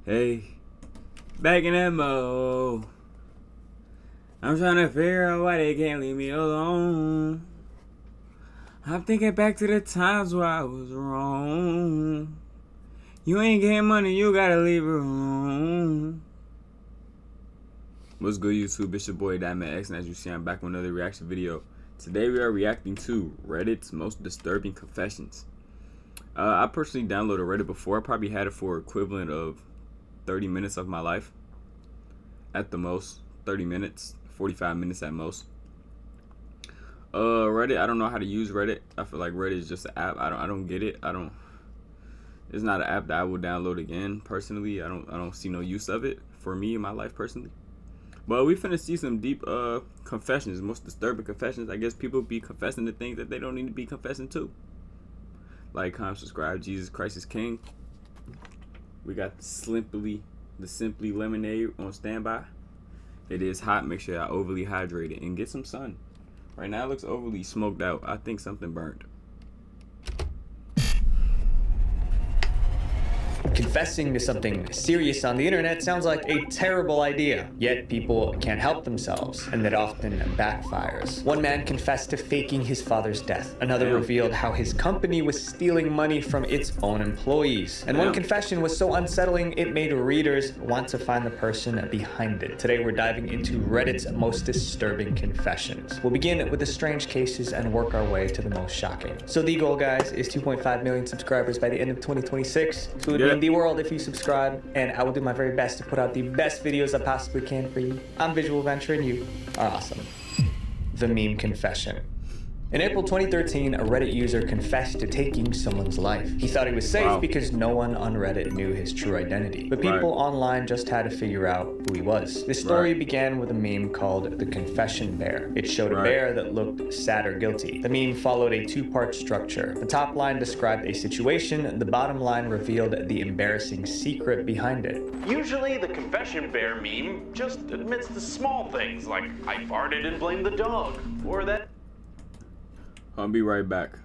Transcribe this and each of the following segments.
Hey, back in that mode. I'm trying to figure out why they can't leave me alone. I'm thinking back to the times where I was wrong. You ain't getting money, you gotta leave her alone. What's good, YouTube? It's your boy Thtman.x, and as you see, I'm back with another reaction video. Today we are reacting to Reddit's most disturbing confessions. I personally downloaded Reddit before. I probably had it for equivalent of 30 minutes of my life. At the most, 30 minutes, 45 minutes at most. Reddit, I don't know how to use Reddit. I feel like Reddit is just an app. I don't get it. It's not an app that I will download again personally. I don't see no use of it for me in my life personally. But we finna see some deep confessions, most disturbing confessions. I guess people be confessing to things that they don't need to be confessing to. Like, comment, subscribe. Jesus Christ is King. We got the Simply Lemonade on standby. It is hot. Make sure y'all overly hydrated and get some sun. Right now it looks overly smoked out. I think something burnt. Confessing to something serious on the internet sounds like a terrible idea, yet people can't help themselves, and that often backfires. One man confessed to faking his father's death. Another revealed how his company was stealing money from its own employees. And one confession was so unsettling it made readers want to find the person behind it. Today we're diving into Reddit's most disturbing confessions. We'll begin with the strange cases and work our way to the most shocking. So the goal, guys, is 2.5 million subscribers by the end of 2026. So it would mean the world if you subscribe, and I will do my very best to put out the best videos I possibly can for you. I'm Visual Venture and you are awesome. The meme confession. In April 2013, a Reddit user confessed to taking someone's life. He thought he was safe because no one on Reddit knew his true identity. But people online just had to figure out who he was. This story began with a meme called the Confession Bear. It showed a bear that looked sad or guilty. The meme followed a two-part structure. The top line described a situation, the bottom line revealed the embarrassing secret behind it. Usually the Confession Bear meme just admits to small things like I farted and blamed the dog, or that I'll be right back.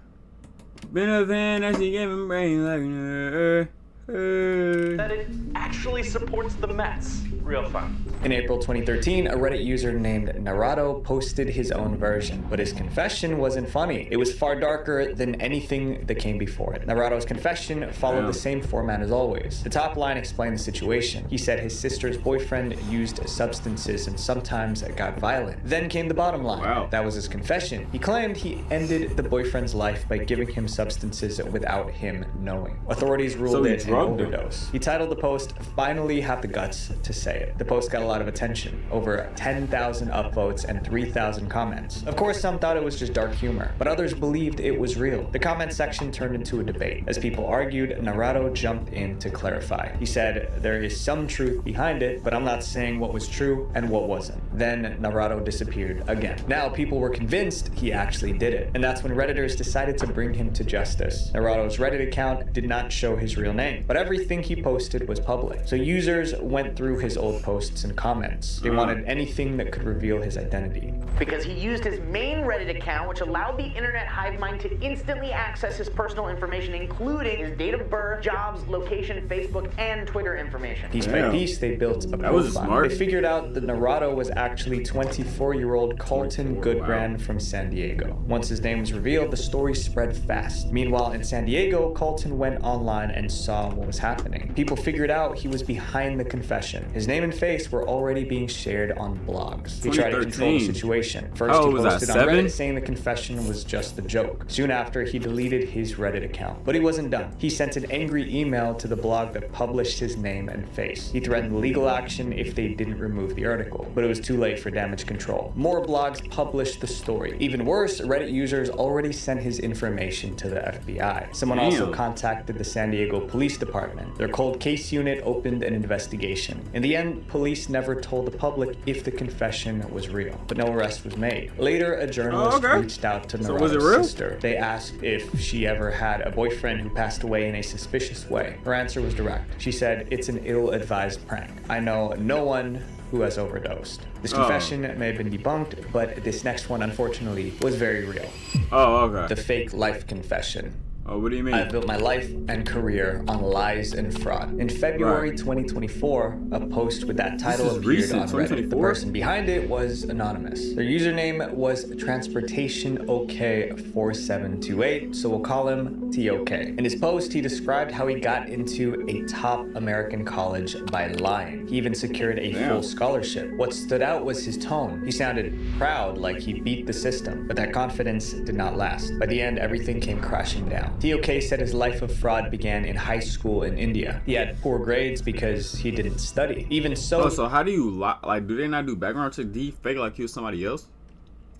Been a fan that she gave him brain like that it actually supports the Mets. Real fun. In April 2013, a Reddit user named Narado posted his own version, but his confession wasn't funny. It was far darker than anything that came before it. Narado's confession followed the same format as always. The top line explained the situation. He said his sister's boyfriend used substances and sometimes got violent. Then came the bottom line. That was his confession. He claimed he ended the boyfriend's life by giving him substances without him knowing. Authorities ruled it an overdose. He titled the post, "Finally Have the Guts to Say It." The post got a lot of attention, over 10,000 upvotes and 3,000 comments. Of course, some thought it was just dark humor, but others believed it was real. The comment section turned into a debate. As people argued, Narado jumped in to clarify. He said, "There is some truth behind it, but I'm not saying what was true and what wasn't." Then Narado disappeared again. Now people were convinced he actually did it, and that's when Redditors decided to bring him to justice. Narado's Reddit account did not show his real name, but everything he posted was public. So users went through his old posts and comments. They wanted anything that could reveal his identity. Because he used his main Reddit account, which allowed the internet hive mind to instantly access his personal information, including his date of birth, jobs, location, Facebook, and Twitter information. Piece by piece, they built a profile. They figured out that Narado was actually 24-year-old Colton Goodbrand from San Diego. Once his name was revealed, the story spread fast. Meanwhile, in San Diego, Colton went online and saw what was happening. People figured out he was behind the confession. His name and face were already being shared on blogs. He tried to control the situation. First, he posted on Reddit saying the confession was just a joke. Soon after, he deleted his Reddit account. But he wasn't done. He sent an angry email to the blog that published his name and face. He threatened legal action if they didn't remove the article, but it was too late for damage control. More blogs published the story. Even worse, Reddit users already sent his information to the FBI. Someone also contacted the San Diego Police Department. Their cold case unit opened an investigation. In the end, police never told the public if the confession was real, but no arrest was made. Later, a journalist reached out to Narado's sister. They asked if she ever had a boyfriend who passed away in a suspicious way. Her answer was direct. She said, "It's an ill-advised prank. I know no one who has overdosed." This confession may have been debunked, but this next one, unfortunately, was very real. The fake life confession. Oh, what do you mean? I've built my life and career on lies and fraud. In February 2024, a post with that title appeared recent, on Reddit. The 2024? person behind it was anonymous. Their username was TransportationOK4728, so we'll call him TOK. In his post, he described how he got into a top American college by lying. He even secured a full scholarship. What stood out was his tone. He sounded proud, like he beat the system, but that confidence did not last. By the end, everything came crashing down. TOK said his life of fraud began in high school in India. He had poor grades because he didn't study. Even so... Oh, so how do you lie? Like, do they not do background check? Did he fake like he was somebody else?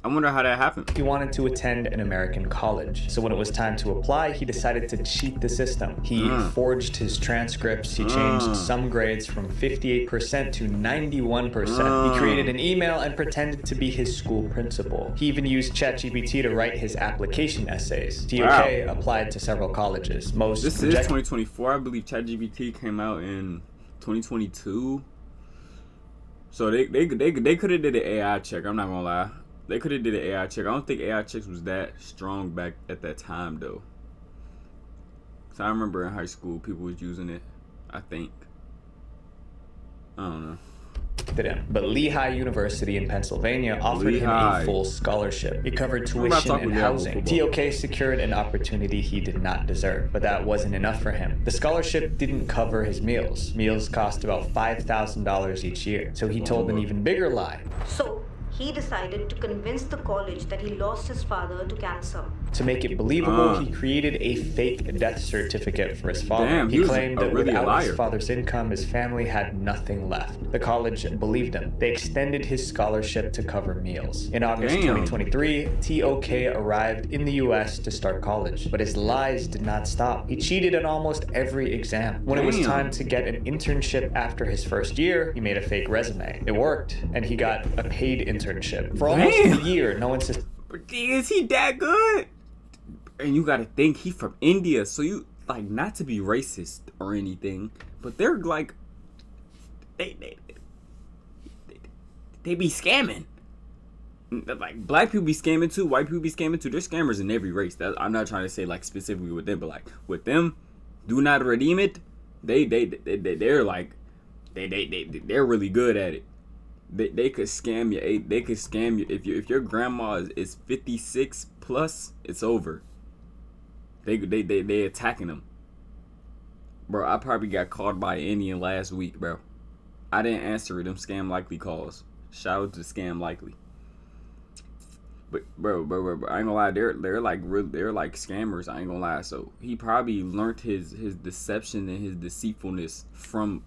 I wonder how that happened. He wanted to attend an American college. So when it was time to apply, he decided to cheat the system. He forged his transcripts. He changed some grades from 58% to 91%. He created an email and pretended to be his school principal. He even used ChatGPT to write his application essays. TOK applied to several colleges. Most This is 2024. I believe ChatGPT came out in 2022. So they could have did an AI check. I'm not gonna lie. They could have did an AI check. I don't think AI checks was that strong back at that time though. So I remember in high school people was using it. I think. I don't know. But Lehigh University in Pennsylvania offered him a full scholarship. It covered tuition and housing. TOK secured an opportunity he did not deserve, but that wasn't enough for him. The scholarship didn't cover his meals. Meals cost about $5,000 each year, so he told an even bigger lie. So he decided to convince the college that he lost his father to cancer. To make it believable, he created a fake death certificate for his father. Damn, he claimed that really without his father's income, his family had nothing left. The college believed him. They extended his scholarship to cover meals. In August 2023, TOK arrived in the US to start college, but his lies did not stop. He cheated on almost every exam. When it was time to get an internship after his first year, he made a fake resume. It worked, and he got a paid internship. For almost a year, no one says, is he that good? And you gotta think he from India, so you like, not to be racist or anything, but they're like they be scamming. Like, black people be scamming too, white people be scamming too. There's scammers in every race. I'm not trying to say like specifically with them, but like with them, do not redeem it. They're like they're really good at it. They could scam you. They could scam you if your grandma is 56 plus. It's over. They attacking them. Bro, I probably got called by an Indian last week, bro. I didn't answer them scam likely calls. Shout out to scam likely. But bro, I ain't gonna lie, they're like scammers. I ain't gonna lie. So he probably learned his deception and his deceitfulness from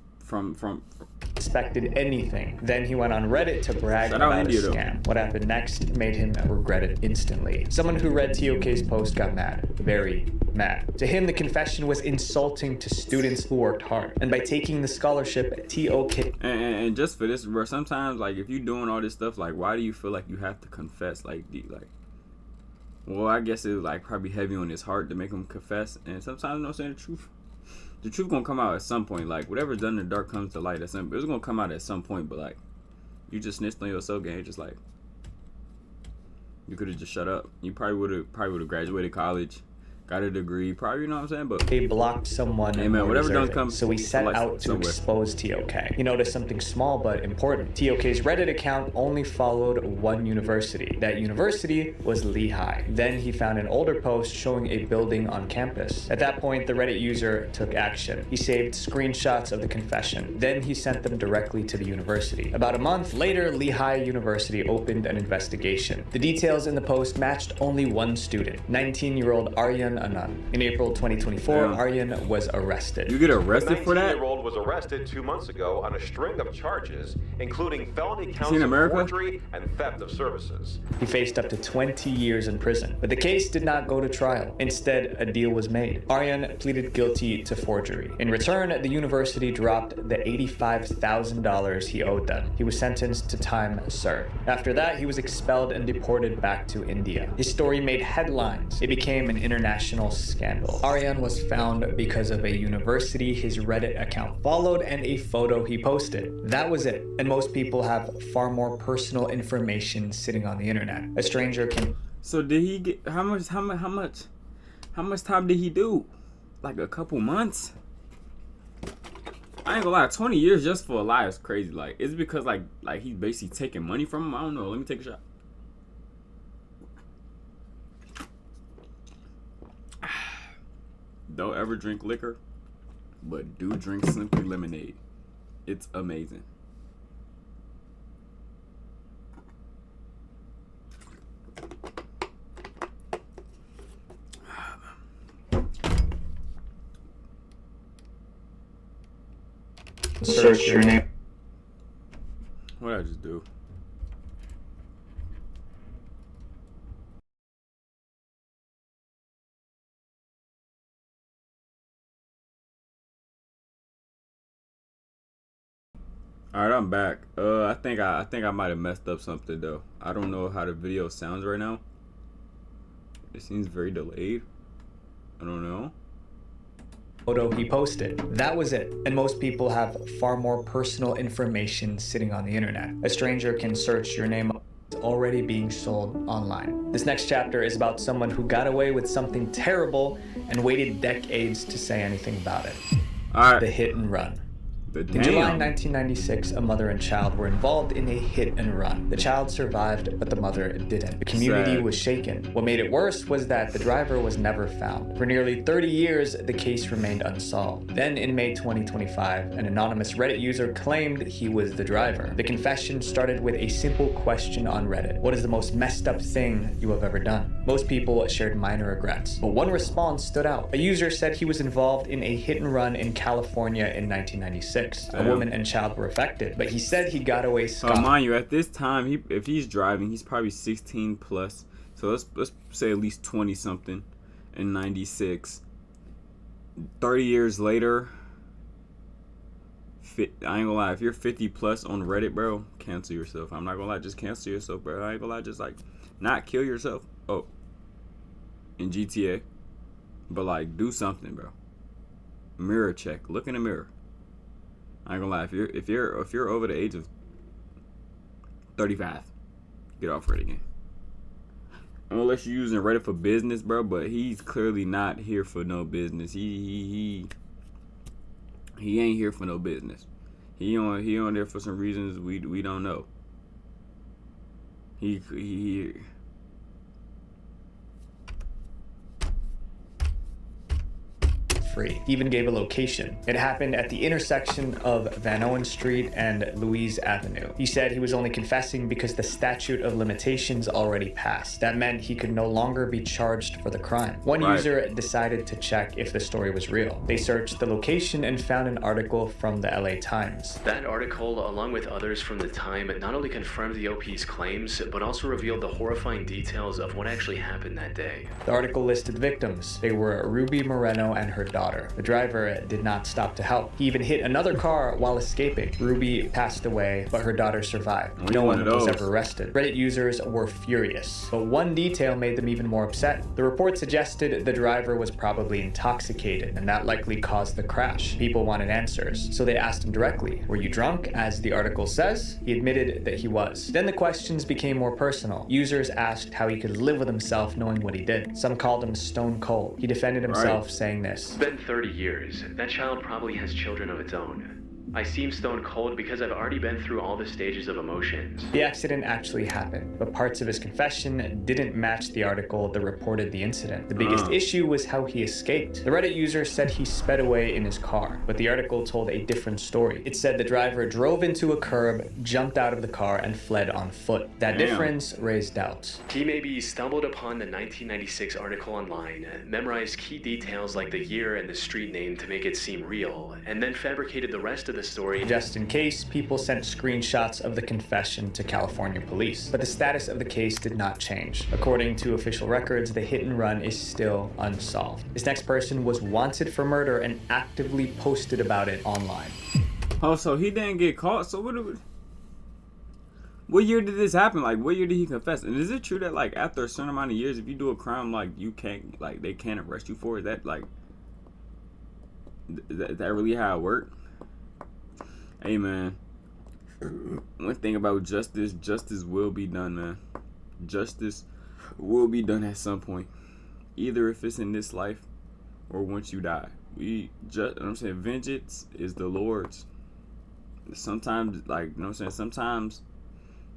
expected anything. Then he went on Reddit to brag about a scam. What happened next made him regret it instantly. Someone who read TOK's post got mad. Very mad. To him, the confession was insulting to students who worked hard. And by taking the scholarship, TOK... And just for this, bro, sometimes, like, if you're doing all this stuff, like, why do you feel like you have to confess? Well, I guess it was, like, probably heavy on his heart to make him confess. And sometimes, you know, saying the truth. The truth gonna come out at some point. Like, whatever's done in the dark comes to light at some. It's gonna come out at some point. But like, you just snitched on yourself, gang. Just like, you could have just shut up. You probably would have graduated college, got a degree, probably, you know what I'm saying? But they blocked someone. Hey man, whatever done comes. So he set out to expose TOK. He noticed something small but important. TOK's Reddit account only followed one university. That university was Lehigh. Then he found an older post showing a building on campus. At that point, the Reddit user took action. He saved screenshots of the confession. Then he sent them directly to the university. About a month later, Lehigh University opened an investigation. The details in the post matched only one student, 19-year-old Aryan Anand. In April 2024, Aryan was arrested. You get arrested for that? The 19-year-old was arrested 2 months ago on a string of charges, including felony counts of forgery and theft of services. He faced up to 20 years in prison, but the case did not go to trial. Instead, a deal was made. Aryan pleaded guilty to forgery. In return, the university dropped the $85,000 he owed them. He was sentenced to time served. After that, he was expelled and deported back to India. His story made headlines. It became an international scandal. Aryan was found because of a university his Reddit account followed and a photo he posted. That was it. And most people have far more personal information sitting on the internet. A stranger can... So did he get how How much time did he do? Like a couple months? I ain't gonna lie, 20 years just for a lie is crazy. Like, it's because like he's basically taking money from him. I don't know. Let me take a shot. Don't ever drink liquor, but do drink Simply Lemonade. It's amazing. Search your name. What did I just do? All right, I'm back. I think I might have messed up something though. I don't know how the video sounds right now. It seems very delayed. I don't know. Photo he posted. That was it. And most people have far more personal information sitting on the internet. A stranger can search your name already being sold online. This next chapter is about someone who got away with something terrible and waited decades to say anything about it. All right. The hit and run. In July 1996, a mother and child were involved in a hit and run. The child survived, but the mother didn't. The community was shaken. What made it worse was that the driver was never found. For nearly 30 years, the case remained unsolved. Then in May 2025, an anonymous Reddit user claimed he was the driver. The confession started with a simple question on Reddit. What is the most messed up thing you have ever done? Most people shared minor regrets, but one response stood out. A user said he was involved in a hit and run in California in 1996. A woman and child were affected, but he said he got away scot. Oh, mind you, at this time, if he's driving, he's probably 16 plus. So let's say at least 20 something in 96. 30 years later, I ain't gonna lie, if you're 50 plus on Reddit, bro, cancel yourself. I'm not gonna lie, just cancel yourself, bro. I ain't gonna lie, just like not kill yourself. Oh, in GTA, but like do something, bro. Mirror check. Look in the mirror. I ain't gonna lie, if you're over the age of 35, get off Reddit again. Unless you're using Reddit for business, bro. But he's clearly not here for no business. He ain't here for no business. He on there for some reasons we don't know. He free. He even gave a location. It happened at the intersection of Van Owen Street and Louise Avenue. He said he was only confessing because the statute of limitations already passed. That meant he could no longer be charged for the crime. One user decided to check if the story was real. They searched the location and found an article from the LA Times. That article, along with others from the time, not only confirmed the OP's claims, but also revealed the horrifying details of what actually happened that day. The article listed victims. They were Ruby Moreno and her daughter. The driver did not stop to help. He even hit another car while escaping. Ruby passed away, but her daughter survived. No one was ever arrested. Reddit users were furious, but one detail made them even more upset. The report suggested the driver was probably intoxicated, and that likely caused the crash. People wanted answers, so they asked him directly, "Were you drunk?" As the article says, he admitted that he was. Then the questions became more personal. Users asked how he could live with himself knowing what he did. Some called him stone cold. He defended himself, saying this: "It's been 30 years. That child probably has children of its own. I seem stone cold because I've already been through all the stages of emotions." The accident actually happened, but parts of his confession didn't match the article that reported the incident. The biggest issue was how he escaped. The Reddit user said he sped away in his car, but the article told a different story. It said the driver drove into a curb, jumped out of the car, and fled on foot. That difference raised doubts. He maybe stumbled upon the 1996 article online, memorized key details like the year and the street name to make it seem real, and then fabricated the rest of the story. Just in case, people sent screenshots of the confession to California police. But the status of the case did not change. According to official records, the hit and run is still unsolved. This next person was wanted for murder and actively posted about it online. Oh, so he didn't get caught? So what year did this happen? Like, what year did he confess? And is it true that, like, after a certain amount of years, if you do a crime, like, you can't, like, they can't arrest you for it? Is that, like, is that really how it worked? Hey, man, one thing about justice will be done, man. Justice will be done at some point. either if it's in this life or once you die. I'm saying, vengeance is the Lord's. Sometimes, like, you know what I'm saying, sometimes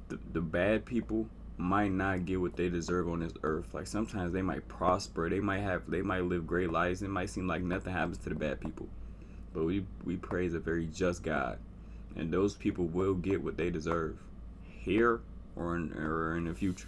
the bad people might not get what they deserve on this earth. Like, sometimes they might prosper, they might live great lives. It might seem like nothing happens to the bad people, but we praise a very just God, and those people will get what they deserve here or in the future.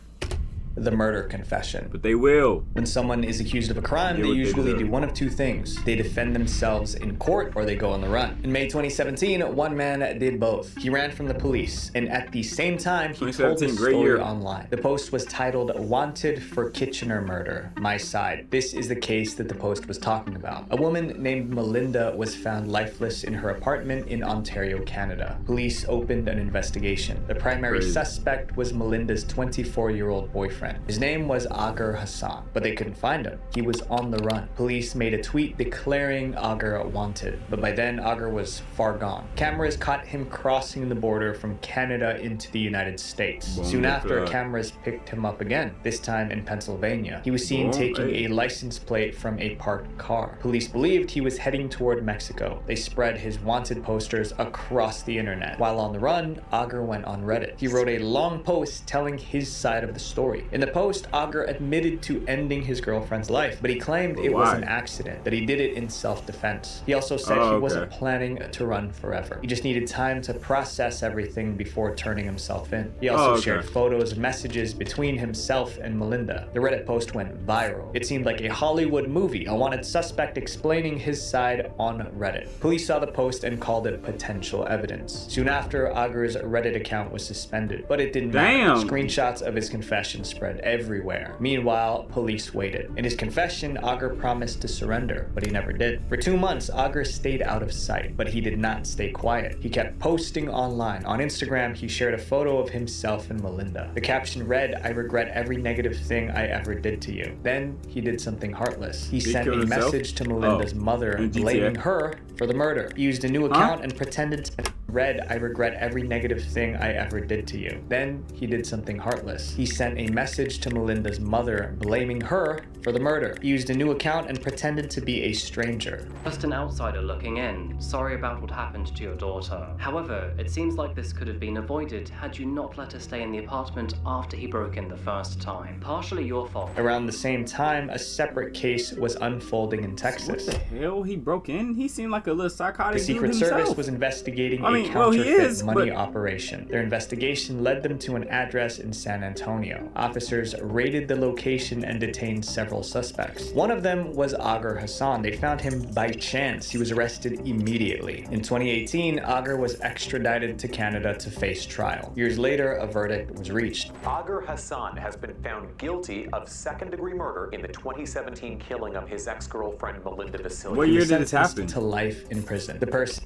The murder confession. But they will. When someone is accused of a crime, they usually do one of two things. They defend themselves in court or they go on the run. In May 2017, one man did both. He ran from the police, and at the same time, he told his story online. The post was titled, "Wanted for Kitchener Murder, My Side." This is the case that the post was talking about. A woman named Melinda was found lifeless in her apartment in Ontario, Canada. Police opened an investigation. The primary suspect was Melinda's 24-year-old boyfriend. His name was Agar Hassan, but they couldn't find him. He was on the run. Police made a tweet declaring Agar wanted, but by then Agar was far gone. Cameras caught him crossing the border from Canada into the United States. Soon after, cameras picked him up again, this time in Pennsylvania. He was seen taking a license plate from a parked car. Police believed he was heading toward Mexico. They spread his wanted posters across the internet. While on the run, Agar went on Reddit. He wrote a long post telling his side of the story. In the post, Agar admitted to ending his girlfriend's life, but he claimed it was an accident, that he did it in self-defense. He also said he wasn't planning to run forever. He just needed time to process everything before turning himself in. He also shared photos and messages between himself and Melinda. The Reddit post went viral. It seemed like a Hollywood movie, a wanted suspect explaining his side on Reddit. Police saw the post and called it potential evidence. Soon after, Agar's Reddit account was suspended, but it didn't matter. Screenshots of his confession spread everywhere. Meanwhile, police waited. In his confession, Agar promised to surrender, but he never did. For 2 months, Agar stayed out of sight, but he did not stay quiet. He kept posting online. On Instagram, he shared a photo of himself and Melinda. The caption read, "I regret every negative thing I ever did to you." Then he did something heartless. He sent a message to Melinda's mother blaming her for the murder. He used a new account and pretended to read, "I regret every negative thing I ever did to you." Then he did something heartless. He sent a message to Melinda's mother blaming her for the murder. He used a new account and pretended to be a stranger. Just an outsider looking in. Sorry about what happened to your daughter. However, it seems like this could have been avoided had you not let her stay in the apartment after he broke in the first time. Partially your fault. Around the same time, a separate case was unfolding in Texas. What the hell? He broke in? He seemed like a little psychotic dude himself. The Secret Service was investigating a counterfeit money operation. Their investigation led them to an address in San Antonio. Officers raided the location and detained several suspects. One of them was Agar Hassan. They found him by chance. He was arrested immediately. In 2018, Agar was extradited to Canada to face trial. Years later, a verdict was reached. Agar Hassan has been found guilty of second-degree murder in the 2017 killing of his ex-girlfriend Melinda Vasily. What year did this happen? To life in prison. The person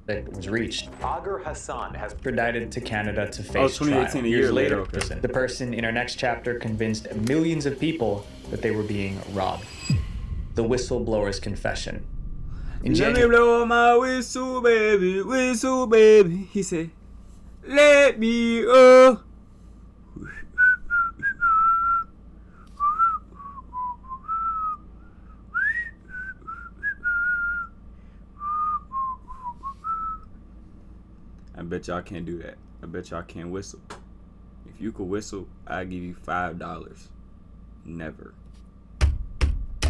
that was reached. Agar Hassan has been extradited to Canada to face 2018, trial. a year later. The person in our next chapter convinced millions of people that they were being robbed. The whistleblower's confession. In Let me blow my whistle, baby. He said, "Let me I bet y'all can't do that. I bet y'all can't whistle. If you could whistle, I'd give you $5. Never.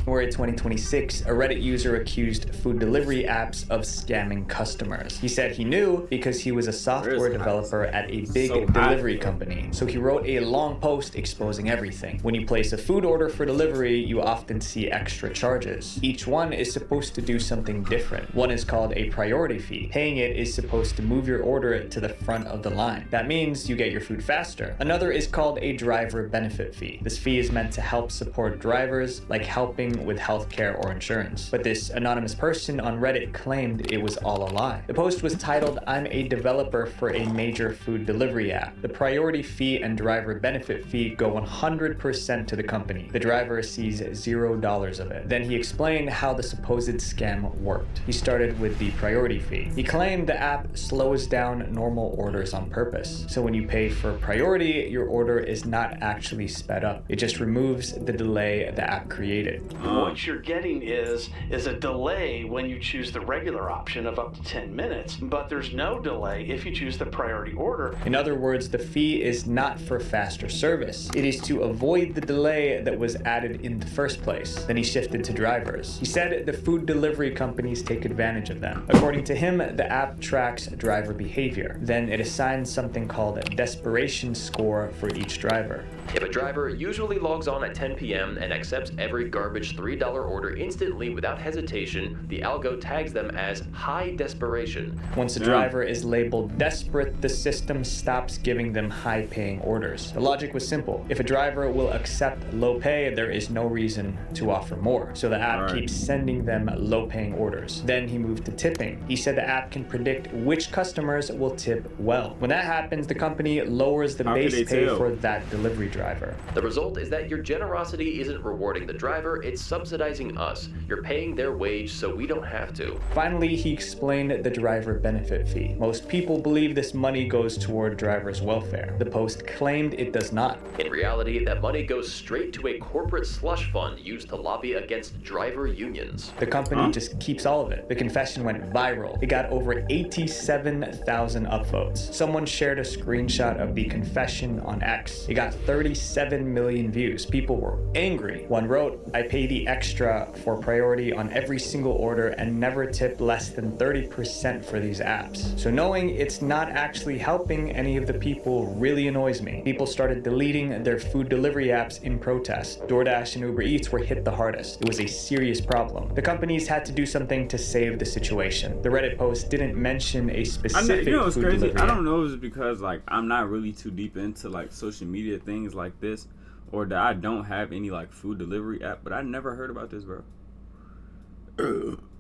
January 2026, a Reddit user accused food delivery apps of scamming customers. He said he knew because he was a software developer at a big delivery company. So he wrote a long post exposing everything. When you place a food order for delivery, you often see extra charges. Each one is supposed to do something different. One is called a priority fee. Paying it is supposed to move your order to the front of the line. That means you get your food faster. Another is called a driver benefit fee. This fee is meant to help support drivers, like helping anything with healthcare or insurance. But this anonymous person on Reddit claimed it was all a lie. The post was titled, "I'm a developer for a major food delivery app. The priority fee and driver benefit fee go 100% to the company. The driver sees $0 of it." Then he explained how the supposed scam worked. He started with the priority fee. He claimed the app slows down normal orders on purpose. So when you pay for priority, your order is not actually sped up. It just removes the delay the app created. What you're getting is a delay when you choose the regular option of up to 10 minutes, but there's no delay if you choose the priority order. In other words, the fee is not for faster service. It is to avoid the delay that was added in the first place. Then he shifted to drivers. He said the food delivery companies take advantage of them. According to him, the app tracks driver behavior. Then it assigns something called a desperation score for each driver. If a driver usually logs on at 10 p.m. and accepts every garbage $3 order instantly without hesitation, the algo tags them as high desperation. Once a driver is labeled desperate, the system stops giving them high-paying orders. The logic was simple. If a driver will accept low pay, there is no reason to offer more. So the app keeps sending them low-paying orders. Then he moved to tipping. He said the app can predict which customers will tip well. When that happens, the company lowers the base pay for that delivery driver. The result is that your generosity isn't rewarding the driver, it's subsidizing us. You're paying their wage so we don't have to. Finally, he explained the driver benefit fee. Most people believe this money goes toward drivers' welfare. The post claimed it does not. In reality, that money goes straight to a corporate slush fund used to lobby against driver unions. The company just keeps all of it. The confession went viral. It got over 87,000 upvotes. Someone shared a screenshot of the confession on X. It got 37 million views. People were angry. One wrote, "I pay the extra for priority on every single order and never tip less than 30% for these apps." So knowing it's not actually helping any of the people really annoys me. People started deleting their food delivery apps in protest. DoorDash and Uber Eats were hit the hardest. It was a serious problem. The companies had to do something to save the situation. The Reddit post didn't mention a specific what's food crazy? delivery I app. don't know if it's because like I'm not really too deep into like social media things like this, or that I don't have any like food delivery app, but I never heard about this, bro.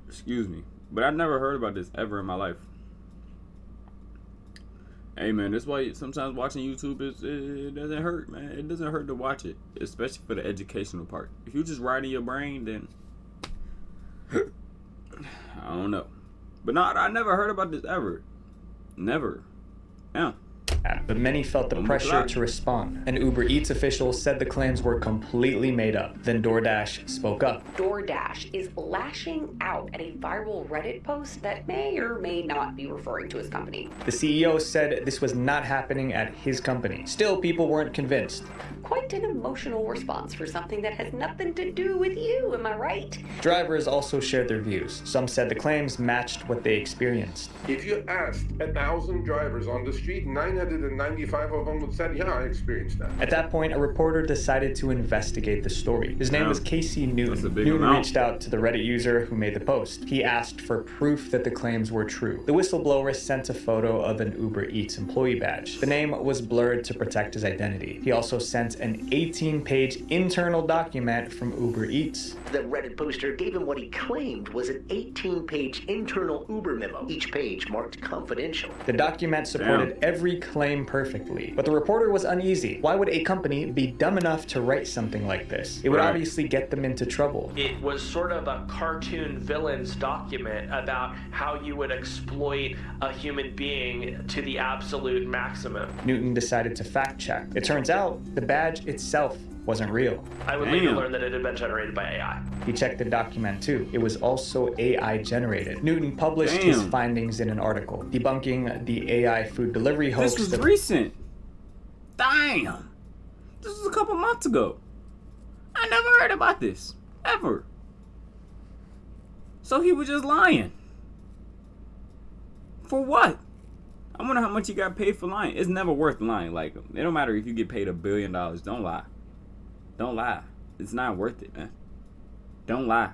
Excuse me. But I've never heard about this ever in my life. Hey man, that's why sometimes watching YouTube it doesn't hurt, man. It doesn't hurt to watch it, especially for the educational part. If you just riding your brain, then I don't know. But no, I never heard about this ever. Never. Yeah. But many felt the pressure to respond. An Uber Eats official said the claims were completely made up. Then DoorDash spoke up. DoorDash is lashing out at a viral Reddit post that may or may not be referring to his company. The CEO said this was not happening at his company. Still, people weren't convinced. Quite an emotional response for something that has nothing to do with you, am I right? Drivers also shared their views. Some said the claims matched what they experienced. If you asked 1,000 drivers on the street, 995 of them would say, yeah, I experienced that. At that point, a reporter decided to investigate the story. His name was Casey Newton. Newton reached out to the Reddit user who made the post. He asked for proof that the claims were true. The whistleblower sent a photo of an Uber Eats employee badge. The name was blurred to protect his identity. He also sent an 18-page internal document from Uber Eats. The Reddit poster gave him what he claimed was an 18-page internal Uber memo, each page marked confidential. The document supported every claim perfectly, but the reporter was uneasy. Why would a company be dumb enough to write something like this? It would obviously get them into trouble. It was sort of a cartoon villain's document about how you would exploit a human being to the absolute maximum. Newton decided to fact check. It turns out the badge itself wasn't real. I would later learn that it had been generated by AI. He checked the document too. It was also AI generated. Newton published his findings in an article, debunking the AI food delivery hoax. This was recent. Damn. This was a couple months ago. I never heard about this. Ever. So he was just lying. For what? I wonder how much he got paid for lying. It's never worth lying. Like, it don't matter if you get paid $1 billion. Don't lie. Don't lie. It's not worth it, man. Don't lie.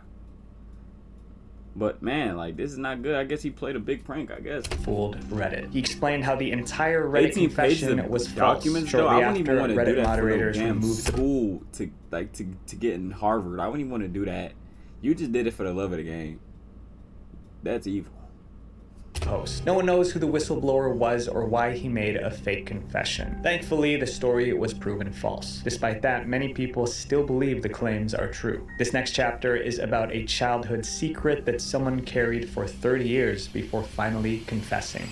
But man, like, this is not good. I guess he played a big prank, I guess. Fooled Reddit. He explained how the entire Reddit 18 pages confession of was false. documents, Shortly though. I wouldn't after, even want to Reddit do that moderators for no damn removed school to get in Harvard. I wouldn't even want to do that. You just did it for the love of the game. That's evil. Post. No one knows who the whistleblower was or why he made a fake confession. Thankfully, the story was proven false. Despite that, many people still believe the claims are true. This next chapter is about a childhood secret that someone carried for 30 years before finally confessing.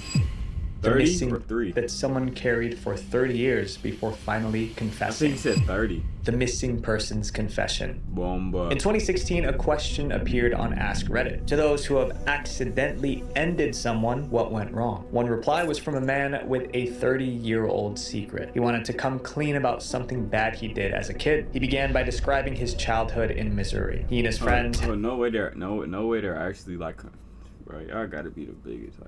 30 or 3? That someone carried for 30 years before finally confessing. I think he said 30. The missing person's confession. Bomba. In 2016, a question appeared on Ask Reddit. To those who have accidentally ended someone, what went wrong? One reply was from a man with a 30-year-old secret. He wanted to come clean about something bad he did as a kid. He began by describing his childhood in Missouri. He and his friends. Oh, no way they're actually like, bro, y'all gotta be the biggest.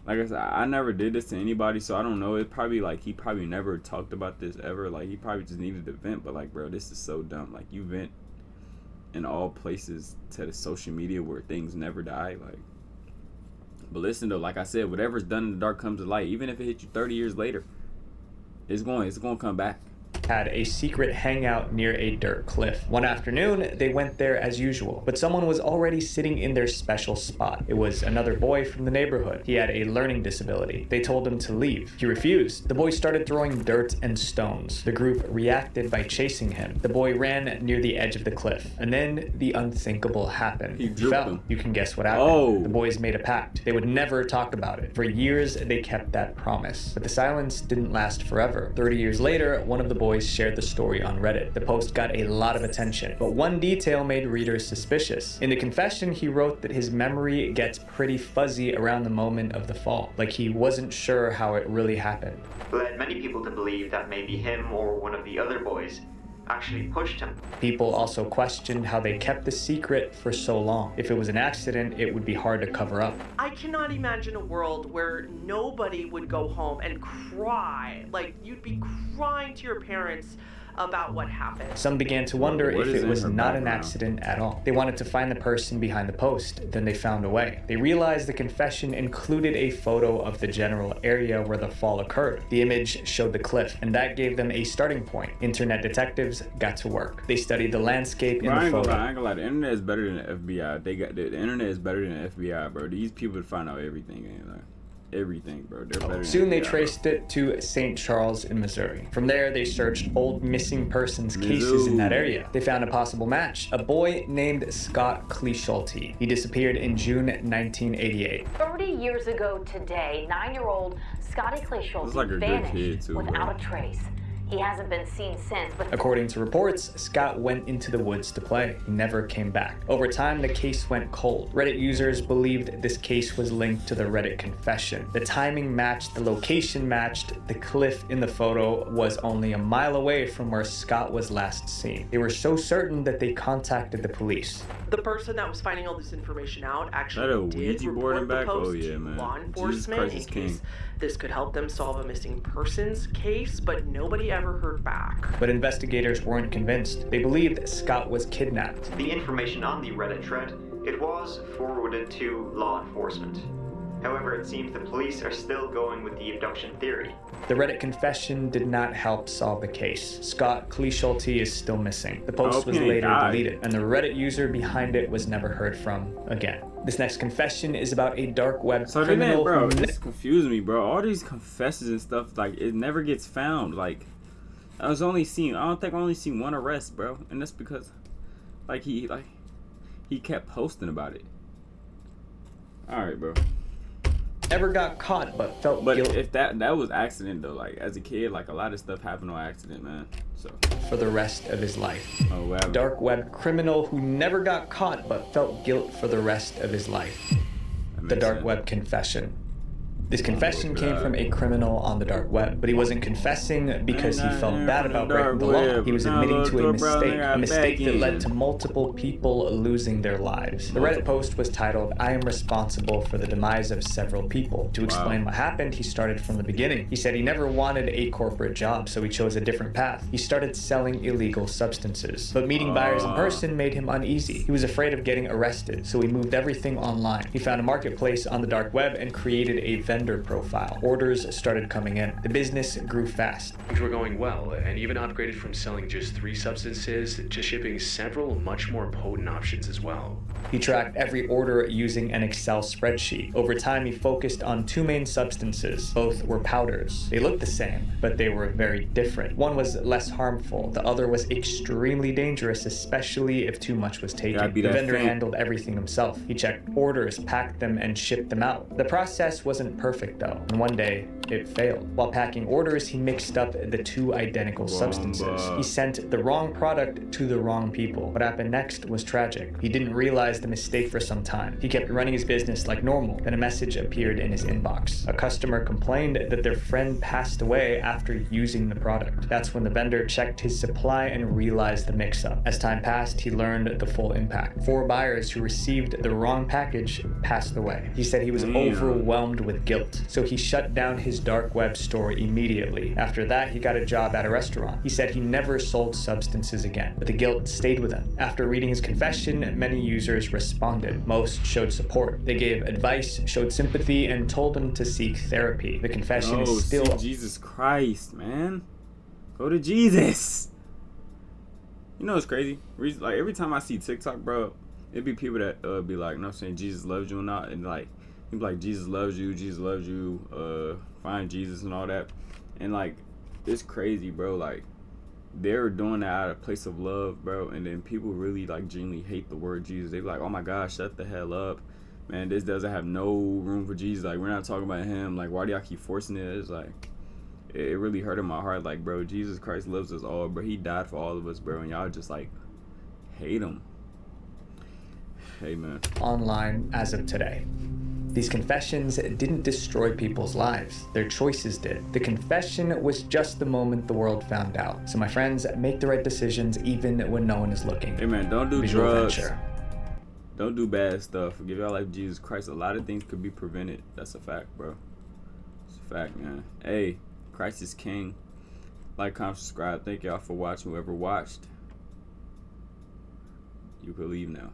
Like I said, I never did this to anybody, so I don't know. It's probably like he probably never talked about this ever. Like he probably just needed to vent. But like, bro, this is so dumb. Like you vent in all places to the social media where things never die. Like, but listen though, like I said, whatever's done in the dark comes to light. Even if it hit you 30 years later, it's going to come back. Had a secret hangout near a dirt cliff. One afternoon, they went there as usual, but someone was already sitting in their special spot. It was another boy from the neighborhood. He had a learning disability. They told him to leave. He refused. The boy started throwing dirt and stones. The group reacted by chasing him. The boy ran near the edge of the cliff, and then the unthinkable happened. He fell. him. You can guess what happened. Oh. The boys made a pact. They would never talk about it. For years, they kept that promise. But the silence didn't last forever. 30 years later, one of the boys shared the story on Reddit. The post got a lot of attention, but one detail made readers suspicious. In the confession, he wrote that his memory gets pretty fuzzy around the moment of the fall, like he wasn't sure how it really happened. Led many people to believe that maybe him or one of the other boys actually pushed him. People also questioned how they kept the secret for so long. If it was an accident, it would be hard to cover up. I cannot imagine a world where nobody would go home and cry. Like, you'd be crying to your parents about what happened. Some began to wonder if it was not an accident at all. They wanted to find the person behind the post, then they found a way. They realized the confession included a photo of the general area where the fall occurred. The image showed the cliff, and that gave them a starting point. Internet detectives got to work. They studied the landscape in the photo. I ain't gonna lie, the internet is better than the FBI. The internet is better than the FBI, bro. These people would find out everything, everything, bro. They're better. Soon they traced it to St. Charles in Missouri. From there, they searched old missing persons cases in that area. They found a possible match, a boy named Scott Cleeschulte. He disappeared in June 1988. 30 years ago today, 9-year-old Scotty Cleeschulte vanished without a trace. He hasn't been seen since, but according to reports, Scott went into the woods to play. He never came back. Over time, the case went cold. Reddit users believed this case was linked to the Reddit confession. The timing matched, the location matched, the cliff in the photo was only a mile away from where Scott was last seen. They were so certain that they contacted the police. The person that was finding all this information out actually did report the post to law enforcement in case this could help them solve a missing persons case, but nobody ever heard back. But investigators weren't convinced. They believed Scott was kidnapped. The information on the Reddit thread, it was forwarded to law enforcement. However, it seems the police are still going with the abduction theory. The Reddit confession did not help solve the case. Scott Cleeschulte is still missing. The post was later deleted, and the Reddit user behind it was never heard from again. This next confession is about a dark web criminal. Bro, this confused me, bro. All these confessions and stuff, like, it never gets found. Like, I don't think I only seen one arrest, bro. And that's because, he kept posting about it. Alright, bro. Never got caught, but felt guilty. But if that was accident though, like as a kid, like a lot of stuff happened on accident, man. So for the rest of his life. Oh wow. Dark web criminal who never got caught but felt guilt for the rest of his life. The dark web confession. This confession came from a criminal on the dark web, but he wasn't confessing because he felt bad about breaking the law. He was admitting to a mistake that led to multiple people losing their lives. The Reddit post was titled, "I am responsible for the demise of several people." To explain what happened, he started from the beginning. He said he never wanted a corporate job, so he chose a different path. He started selling illegal substances, but meeting buyers in person made him uneasy. He was afraid of getting arrested, so he moved everything online. He found a marketplace on the dark web and created a vendor profile. Orders started coming in. The business grew fast. Things were going well, and even upgraded from selling just 3 substances to shipping several much more potent options as well. He tracked every order using an Excel spreadsheet. Over time, he focused on 2 main substances. Both were powders. They looked the same, but they were very different. One was less harmful. The other was extremely dangerous, especially if too much was taken. The vendor handled everything himself. He checked orders, packed them, and shipped them out. The process wasn't perfect, though, and one day, it failed. While packing orders, he mixed up the 2 identical substances. He sent the wrong product to the wrong people. What happened next was tragic. He didn't realize the mistake for some time. He kept running his business like normal. Then a message appeared in his inbox. A customer complained that their friend passed away after using the product. That's when the vendor checked his supply and realized the mix-up. As time passed, he learned the full impact. 4 buyers who received the wrong package passed away. He said he was overwhelmed with guilt, so he shut down his dark web store immediately. After that, he got a job at a restaurant. He said he never sold substances again, but the guilt stayed with him. After reading his confession, many users responded. Most showed support. They gave advice, showed sympathy, and told him to seek therapy. The confession is still... Jesus Christ, man. Go to Jesus. You know what's crazy? Like, every time I see TikTok, bro, it'd be people that be like, no, saying Jesus loves you or not, and like, he'd be like, Jesus loves you, find Jesus and all that. And like, it's crazy, bro. Like, they're doing that out of a place of love, bro, and then people really like genuinely hate the word Jesus. They be like, oh my gosh, shut the hell up, man, this doesn't have no room for Jesus. Like, we're not talking about him. Like, why do y'all keep forcing it? It's like, it really hurted my heart. Like, bro, Jesus Christ loves us all, bro. He died for all of us, bro, and y'all just like hate him. Hey, man. Online as of today. These confessions didn't destroy people's lives. Their choices did. The confession was just the moment the world found out. So my friends, make the right decisions even when no one is looking. Hey man, don't do drugs. Don't do bad stuff. Give your life to Jesus Christ. A lot of things could be prevented. That's a fact, bro. It's a fact, man. Hey, Christ is King. Like, comment, subscribe. Thank y'all for watching. Whoever watched, you can leave now.